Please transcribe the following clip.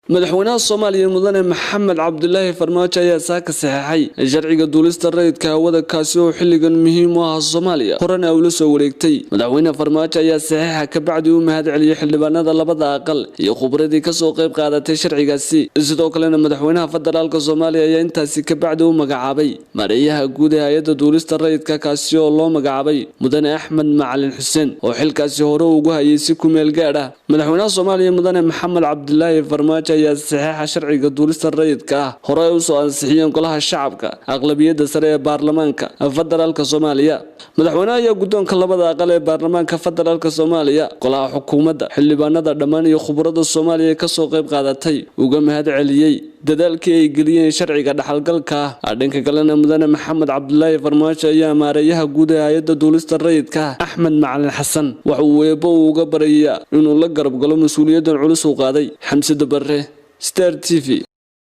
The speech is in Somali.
madaxweynaha Soomaaliya mudane Maxamed Cabdullaahi Farmaajo ayaa saaka saxeexay sharciga duulista rayidka hawada kaasi oo xilligan muhiim u ah Soomaaliya horena uu la soo wareegtay madaxweyne Farmaajo ayaa saxeexa ka bacdi uu mahadceliyay xildhibaanada labada aqal iyo khubradii ka soo qayb qaadatay sharcigaasi sidoo kalena madaxweynaha federaalka Soomaaliya ayaa intaasi ka bacdi uu magacaabay mareeyaha guud ee hay'adda duulista rayidka kaasi oo loo magacaabay mudane Axmed Macalin Xuseen oo xilkaasi hore ugu hayay si ku meel gaar ah madaxweynaha Soomaaliya mudane Maxamed Cabdullaahi Farmaajo ayaa saxeexa sharciga duulista rayidka hore u soo ansixiyeen golaha shacabka aqlabiyada sare ee baarlamaanka federaalka Soomaaliya madaxweynaha ayaa gudoonka labada aqal ee baarlamaanka federaalka Soomaaliya golaha xukuumadda xildhibaanada dhammaan iyo khubarada Soomaaliya ka soo qayb qaadatay uga mahadceliyay dadaalkii ay geliyeen sharciga dhaxalgalka dhanka kalena mudane Maxamed Cabdullaahi Farmaajo ayaa mareeyaha guud ee hay'adda duulista rayidka Axmed Macalin Xasan waxa uu eebo uga barayaa inuu la garab galo mas'uuliyaddan culus u qaaday Xamse Dabarre Star TV